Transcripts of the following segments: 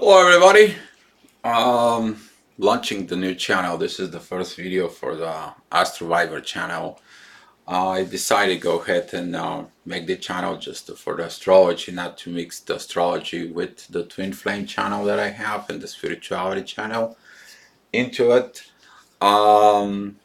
Hello everybody. Um, Launching the new channel. This is the first video for the Astroviber channel. I decided to go ahead and make the channel just for the astrology, not to mix the astrology with the twin flame channel that I have and the spirituality channel into it. Um,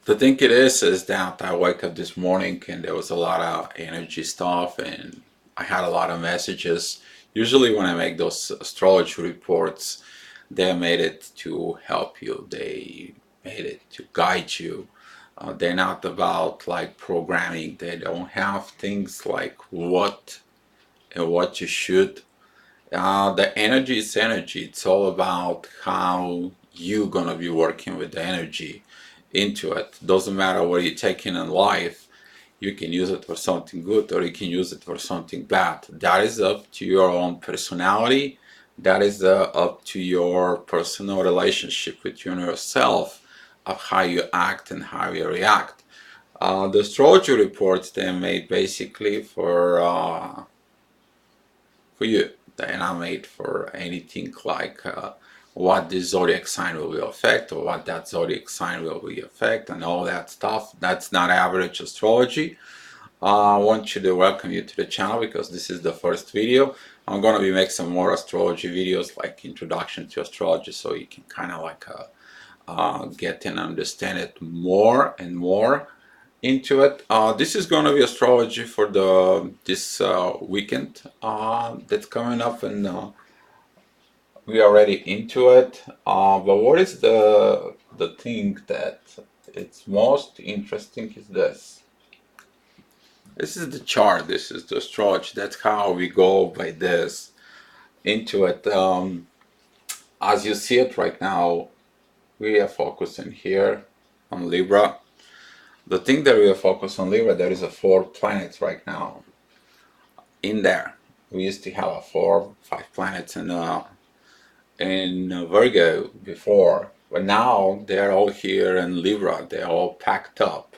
the thing it is that I woke up this morning and there was a lot of energy stuff and I had a lot of messages. Usually when I make those astrology reports, they made it to help you. They made it to guide you. They're not about like programming. They don't have things like what and what you should. The energy is energy. It's all about how you gonna be working with the energy into it. Doesn't matter what you're taking in life. You can use it for something good or you can use it for something bad. That is up to your own personality. That is up to your personal relationship with you and yourself of how you act and how you react. The astrology reports they made basically for you. They're not made for anything like what this zodiac sign will affect or what that zodiac sign will affect and all that stuff. That's not average astrology. I want you to welcome you to the channel because this is the first video. I'm gonna be making some more astrology videos like introduction to astrology so you can kind of like get and understand it more and more into it. This is going to be astrology for the this weekend that's coming up, and we are already into it. But what is the thing that it's most interesting is this. This is the chart. This is the astrology. That's how we go by this into it. As you see it right now, we are focusing here on Libra. The thing that we are focused on Libra, there is a 4 planets right now in there. We used to have a 4, 5 planets in Virgo before, but now they're all here in Libra. They're all packed up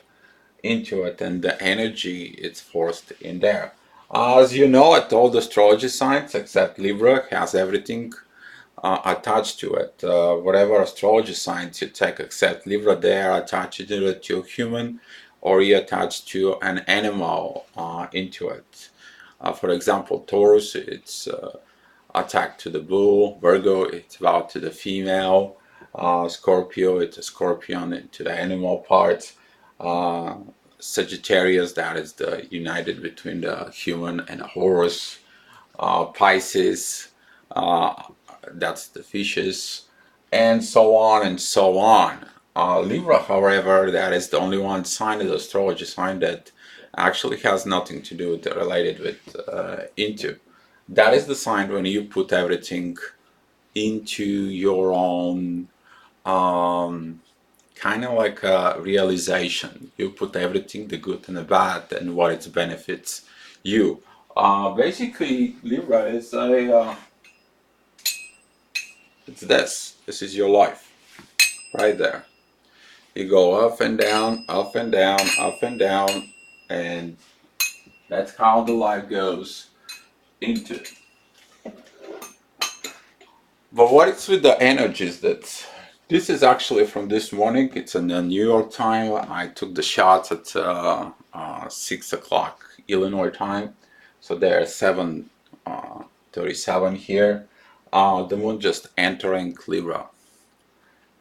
into it, and the energy is forced in there. As you know, at all the astrology signs except Libra has everything attached to it. Whatever astrology signs you take except Libra, they are attached either to a human or you attach to an animal into it. For example, Taurus, it's attacked to the bull. Virgo, it's about to the female. Scorpio, it's a scorpion into the animal part. Uh, Sagittarius, that is the united between the human and a horse. Pisces, uh, that's the fishes, and so on and so on. Libra, however, that is the only one sign of the astrology sign that actually has nothing to do with related with into. That is the sign when you put everything into your own kind of like a realization. You put everything, the good and the bad, and what it benefits you. Basically, Libra is it's this. This is your life, right there. You go up and down, up and down, up and down, and that's how the life goes into it. But what is with the energies that this is actually from this morning. It's in the New York time. I took the shots at 6 o'clock Illinois time. So they're 7:37 here. The moon just entering Libra.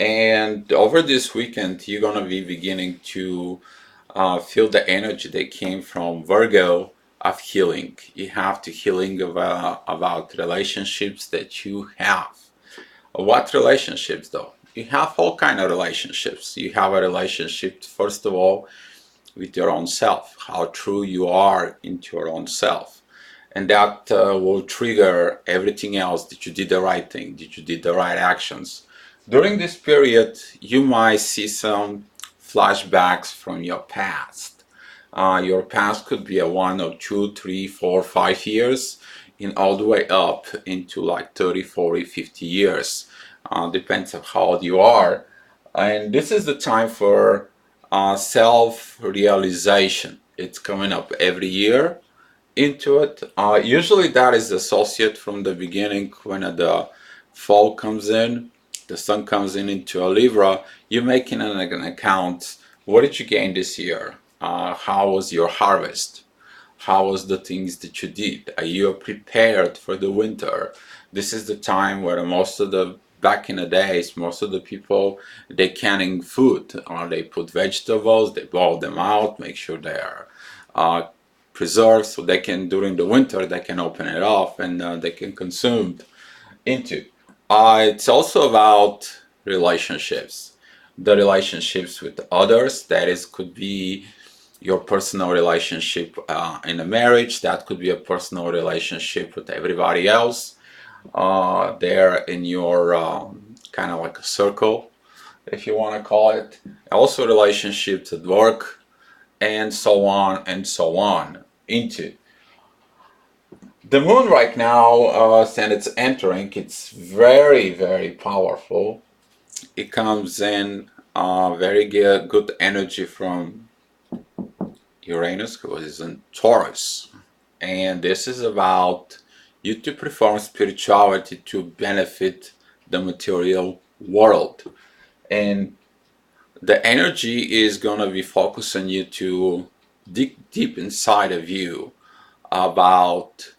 And over this weekend, you're gonna be beginning to feel the energy that came from Virgo of healing. You have to healing about relationships that you have. What relationships though? You have all kind of relationships. You have a relationship, first of all, with your own self, how true you are into your own self. And that will trigger everything else. Did you did the right thing? Did you did the right actions? During this period, you might see some flashbacks from your past. Your past could be a 1 or 2, 3, 4, 5 years, in all the way up into like 30, 40, 50 years. Depends on how old you are. And this is the time for self-realization. It's coming up every year into it. Usually that is associated from the beginning when the fall comes in, the sun comes in into a Libra. You're making an account. What did you gain this year? How was your harvest? How was the things that you did? Are you prepared for the winter? This is the time where most of the back in the days, most of the people they canning food. They put vegetables, they boil them out, make sure they are uh, preserved so they can during the winter they can open it off and they can consume into. It's also about relationships, the relationships with others. That is could be your personal relationship in a marriage. That could be a personal relationship with everybody else. There in your kind of like a circle, if you want to call it. Also relationships at work, and so on and so on. Into the moon right now, and it's entering. It's very very powerful. It comes in very good energy from Uranus, who is in Taurus. And this is about you to perform spirituality to benefit the material world. And the energy is going to be focused on you to dig deep inside of you about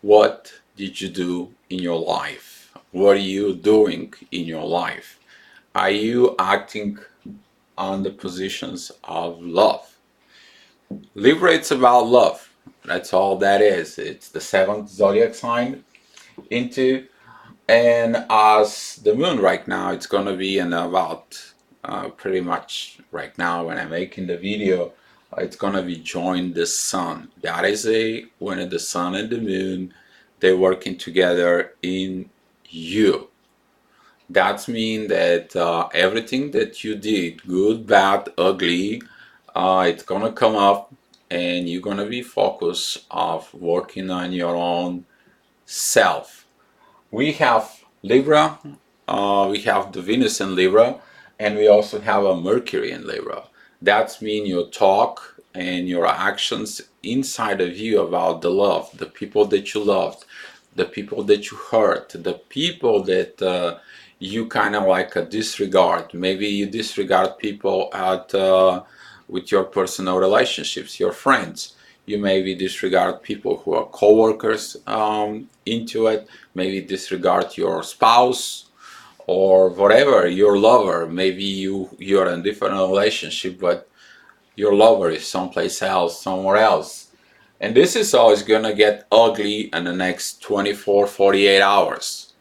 what did you do in your life? What are you doing in your life? Are you acting on the positions of love? Libra, it's about love. That's all that is. It's the seventh zodiac sign into, and as the moon right now, it's gonna be in about pretty much right now when I'm making the video, it's gonna be join the sun. That is a when the sun and the moon they're working together in you. That means that everything that you did, good, bad, ugly, it's gonna come up, and you're gonna be focused of working on your own self. We have Libra, we have the Venus in Libra, and we also have a Mercury in Libra. That means your talk and your actions inside of you about the love, the people that you loved, the people that you hurt, the people that you kind of like disregard. Maybe you disregard people at with your personal relationships, your friends. You maybe disregard people who are co-workers into it. Maybe disregard your spouse or whatever, your lover. Maybe you're in a different relationship, but your lover is someplace else, somewhere else. And this is always gonna get ugly in the next 24, 48 hours.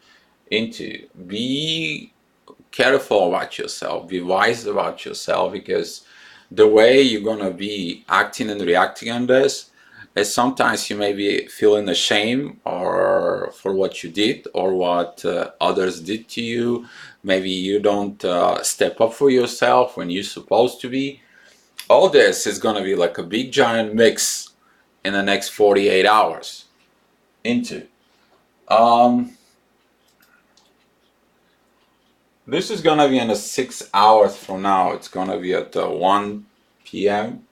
Into be careful about yourself, be wise about yourself, because the way you're gonna be acting and reacting on this is sometimes you may be feeling ashamed or for what you did or what others did to you. Maybe you don't step up for yourself when you're supposed to be. All this is gonna be like a big giant mix in the next 48 hours. Into um, this is gonna be in the 6 hours from now. It's gonna be at 1 p.m.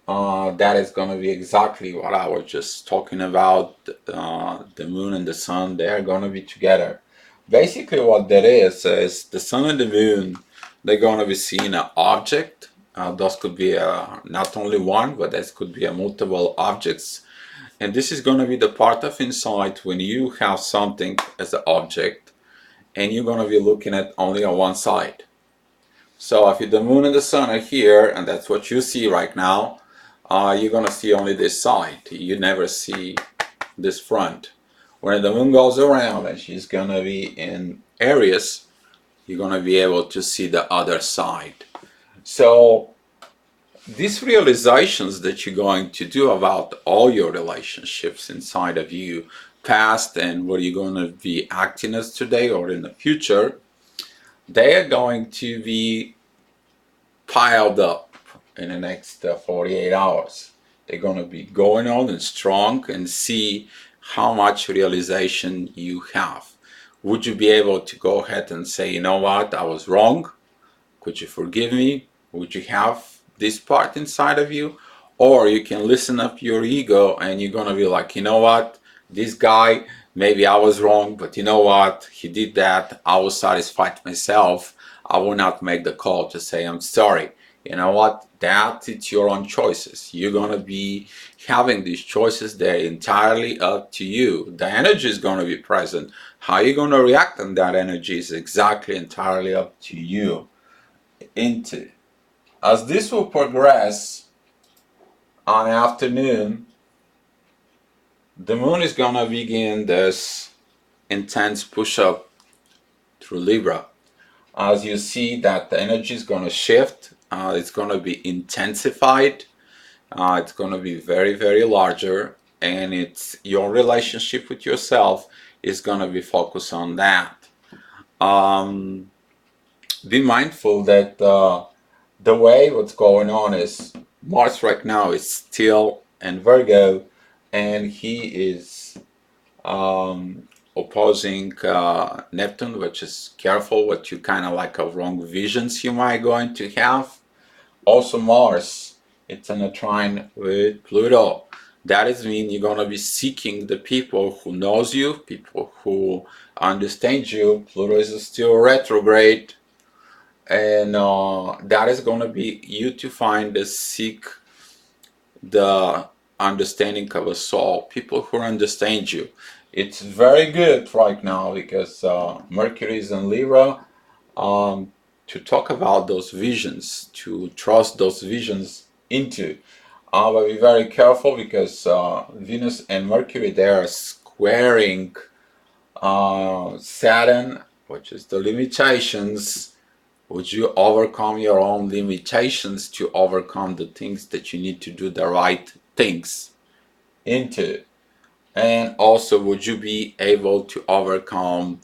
That is gonna be exactly what I was just talking about. The moon and the sun, they are gonna be together. Basically, what that is the sun and the moon. They're gonna be seeing an object. Those could be not only one, but that could be a multiple objects. And this is gonna be the part of insight when you have something as an object and you're going to be looking at only on one side. So if the moon and the sun are here, and that's what you see right now, you're going to see only this side. You never see this front. When the moon goes around and she's going to be in Aries, you're going to be able to see the other side. So these realizations that you're going to do about all your relationships inside of you, past and what you're going to be acting as today or in the future, they are going to be piled up in the next 48 hours. They're going to be going on and strong and see how much realization you have. Would you be able to go ahead and say, you know what, I was wrong? Could you forgive me? Would you have this part inside of you? Or you can listen up your ego and you're gonna be like, you know what, this guy, maybe I was wrong, but you know what, he did that, I was satisfied myself, I will not make the call to say I'm sorry. You know what, that it's your own choices. You're gonna be having these choices, they're entirely up to you. The energy is gonna be present. How you're gonna react on that energy is exactly entirely up to you. Into as this will progress on afternoon, the moon is gonna begin this intense push-up through Libra. As you see that the energy is gonna shift, it's gonna be intensified, it's gonna be very, very larger, and it's your relationship with yourself is gonna be focused on that. Um, be mindful that the way what's going on is Mars right now is still in Virgo, and he is opposing Neptune, which is careful what you kind of like of wrong visions you might going to have. Also Mars, it's in a trine with Pluto. That is mean you're gonna be seeking the people who knows you, people who understand you. Pluto is still retrograde, and that is gonna be you to find the seek the understanding of a soul, people who understand you. It's very good right now because Mercury is in Libra, to talk about those visions, to trust those visions into. But be very careful because Venus and Mercury, they are squaring Saturn, which is the limitations. Would you overcome your own limitations to overcome the things that you need to do the right things into? And also, would you be able to overcome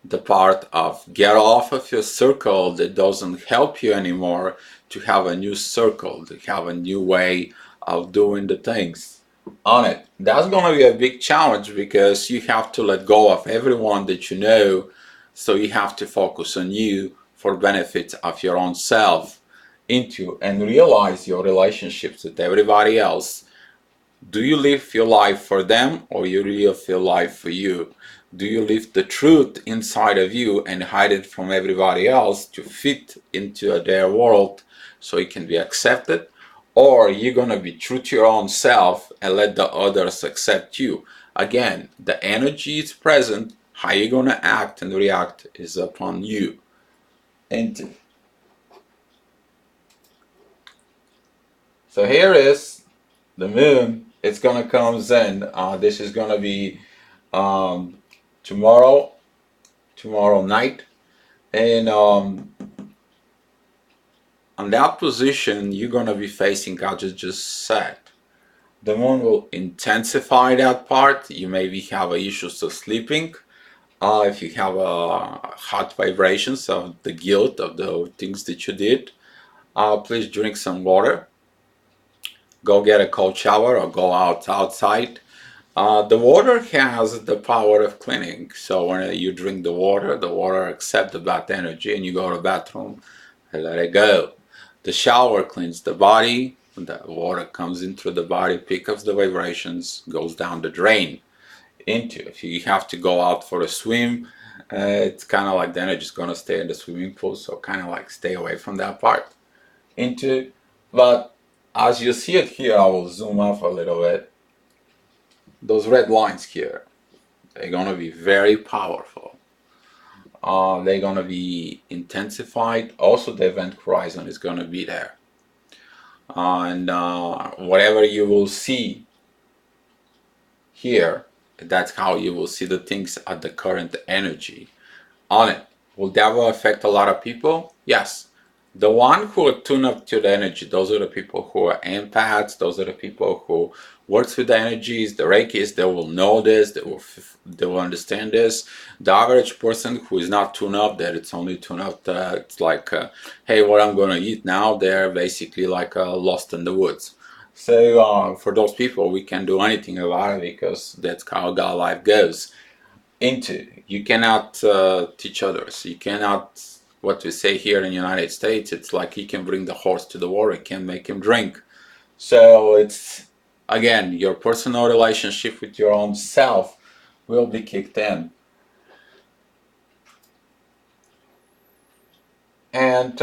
the part of get off of your circle that doesn't help you anymore to have a new circle, to have a new way of doing the things on it? That's going to be a big challenge because you have to let go of everyone that you know, so you have to focus on you for benefit of your own self into and realize your relationships with everybody else. Do you live your life for them or you live your life for you? Do you live the truth inside of you and hide it from everybody else to fit into their world so it can be accepted? Or are you gonna be true to your own self and let the others accept you? Again, the energy is present. How you gonna act and react is upon you. And so here is the moon. It's gonna come in. This is gonna be um, tomorrow night, and on that position you're gonna be facing, I just said, the moon will intensify that part. You maybe have issues of sleeping, if you have hot vibrations of the guilt of the things that you did. Please drink some water, go get a cold shower or go outside. The water has the power of cleaning. So when you drink the water accepts the bad energy, and you go to the bathroom and let it go. The shower cleans the body. The water comes into the body, picks up the vibrations, goes down the drain. Into if you have to go out for a swim, it's kind of like the energy is gonna stay in the swimming pool. So kind of like stay away from that part. Into, but as you see it here, I will zoom up a little bit. Those red lines here, they're gonna be very powerful. They're gonna be intensified. Also, the event horizon is gonna be there, and whatever you will see here, that's how you will see the things at the current energy on it. Will that will affect a lot of people? Yes. The one who are tuned up to the energy, those are the people who are empaths, those are the people who works with the energies, the Reikis, they will know this, they will understand this. The average person who is not tuned up, that it's only tuned up, it's like, hey, what I'm gonna eat now, they're basically like lost in the woods. So for those people, we can't do anything about it because that's how God life goes. Into you cannot teach others. You cannot, what we say here in the United States, it's like you can bring the horse to the water, you can't make him drink. So it's, again, your personal relationship with your own self will be kicked in. And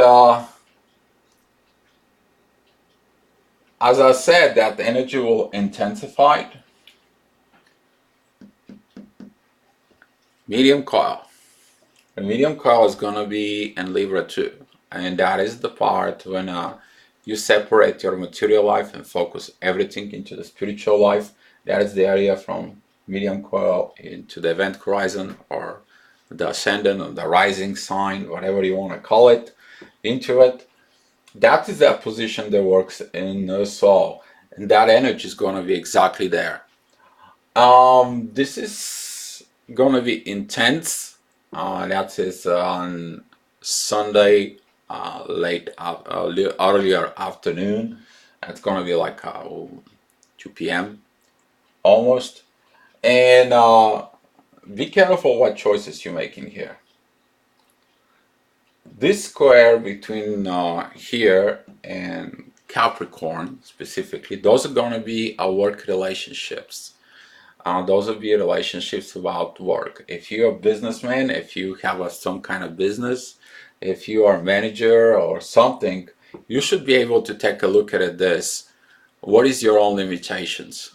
as I said, that energy will intensify. Medium coil. The medium coil is going to be in Libra too. And that is the part when you separate your material life and focus everything into the spiritual life. That is the area from medium coil into the event horizon, or the ascendant or the rising sign, whatever you want to call it, into it. That is that position that works in the soul. And that energy is going to be exactly there. This is gonna be intense. That is on Sunday, earlier afternoon. It's gonna be like 2 p.m. almost. And be careful what choices you make in here. This square between here and Capricorn specifically, those are gonna be our work relationships. Those will be relationships about work. If you're a businessman, if you have some kind of business, if you are a manager or something, you should be able to take a look at this. What is your own limitations?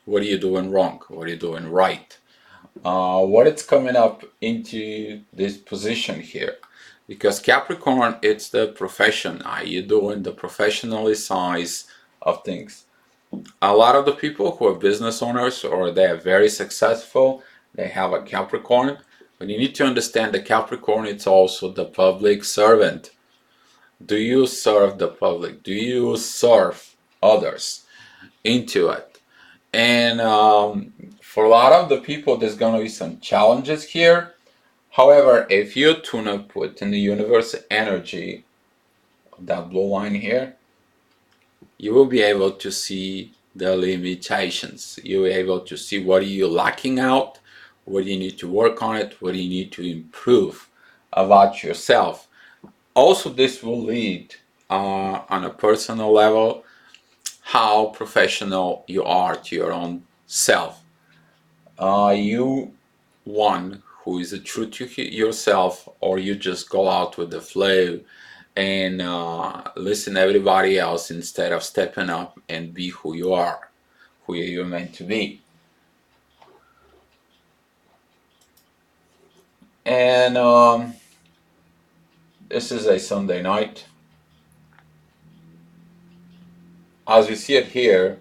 What are you doing wrong? What are you doing right? What is coming up into this position here? Because Capricorn, it's the profession. Are you doing the professionally size of things? A lot of the people who are business owners or they are very successful, they have a Capricorn. But you need to understand the Capricorn, it's also the public servant. Do you serve the public? Do you serve others into it? And for a lot of the people, there's going to be some challenges here. However, if you tune up within the universe energy, that blue line here, you will be able to see the limitations. You'll be able to see what are you lacking out, what do you need to work on it, what do you need to improve about yourself. Also, this will lead on a personal level how professional you are to your own self. You one who is true to yourself, or you just go out with the flow and listen to everybody else instead of stepping up and be who you are, who you're meant to be. And this is a Sunday night. As we see it here,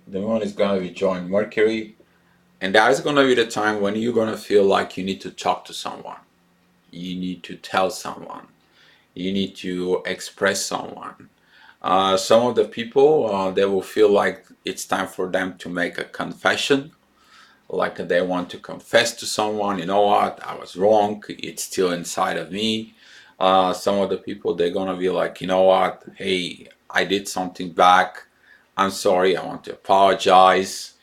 the moon is going to be joining Mercury, and that is going to be the time when you're going to feel like you need to talk to someone. You need to tell someone. You need to express someone. Some of the people, they will feel like it's time for them to make a confession, like they want to confess to someone, you know what, I was wrong, it's still inside of me. Some of the people, they're gonna be like, you know what, hey, I did something back, I'm sorry, I want to apologize.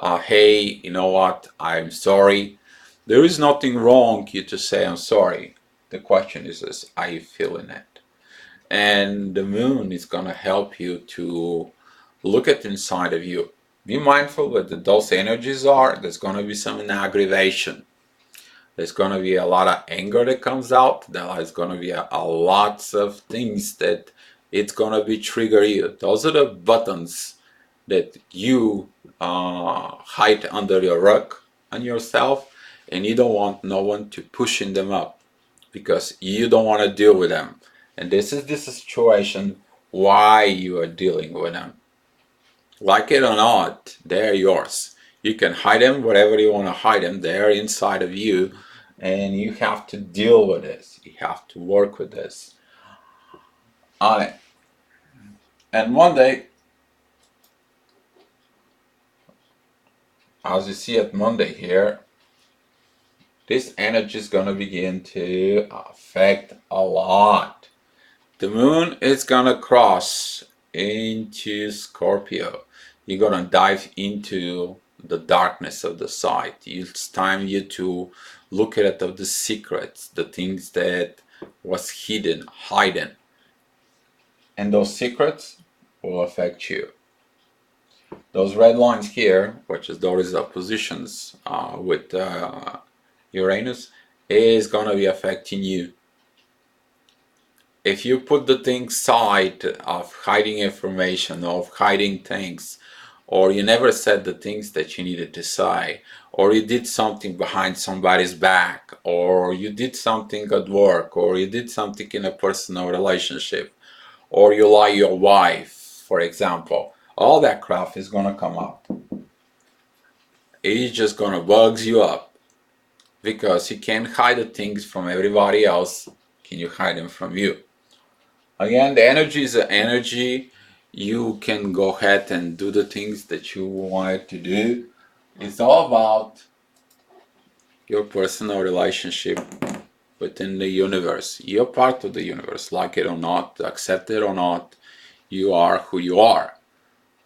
Hey, you know what, I'm sorry. There is nothing wrong you to say I'm sorry. The question is this, are you feeling it? And the moon is gonna help you to look at inside of you. Be mindful what those energies are. There's going to be some aggravation. There's going to be a lot of anger that comes out. There's going to be a lots of things that it's going to be trigger you. Those are the buttons that you hide under your rug on yourself, and you don't want no one to pushing them up because you don't want to deal with them. And this is the situation why you are dealing with them. Like it or not, they're yours. You can hide them wherever you want to hide them. They're inside of you, and you have to deal with this. You have to work with this on it. And one day, as you see it Monday here, this energy is going to begin to affect a lot. The moon is going to cross into Scorpio. You're going to dive into the darkness of the side. It's time you to look at it of the secrets, the things that was hidden. And those secrets, will affect you. Those red lines here, which is those oppositions with Uranus, is gonna be affecting you. If you put the thing side of hiding information, of hiding things, or you never said the things that you needed to say, or you did something behind somebody's back, or you did something at work, or you did something in a personal relationship, or you lie your wife, for example, all that crap is gonna come up. It's just gonna bugs you up because you can't hide the things from everybody else. Can you hide them from you? Again, the energy is the energy. You can go ahead and do the things that you wanted to do. It's all about your personal relationship within the universe. You're part of the universe, like it or not, accept it or not, you are who you are.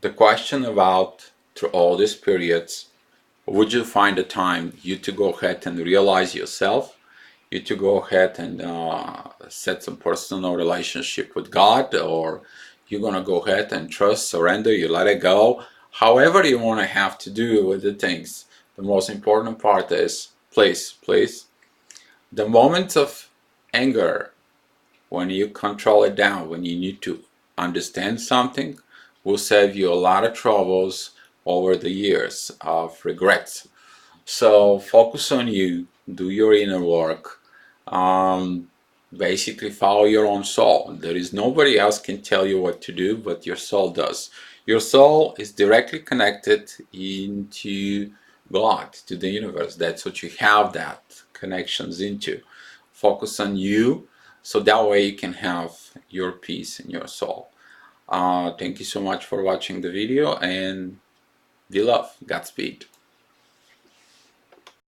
The question about through all these periods, would you find the time you to go ahead and realize yourself, you to go ahead and set some personal relationship with God, or you're gonna go ahead and trust, surrender, you let it go, however you want to have to do with the things. The most important part is, please, the moments of anger, when you control it down, when you need to understand something, will save you a lot of troubles over the years of regrets. So focus on you, do your inner work, um, basically follow your own soul. There is nobody else can tell you what to do, but your soul does. Your soul is directly connected into God, to the universe. That's what you have that connections into. Focus on you, so that way you can have your peace in your soul. Thank you so much for watching the video, and be love. Godspeed.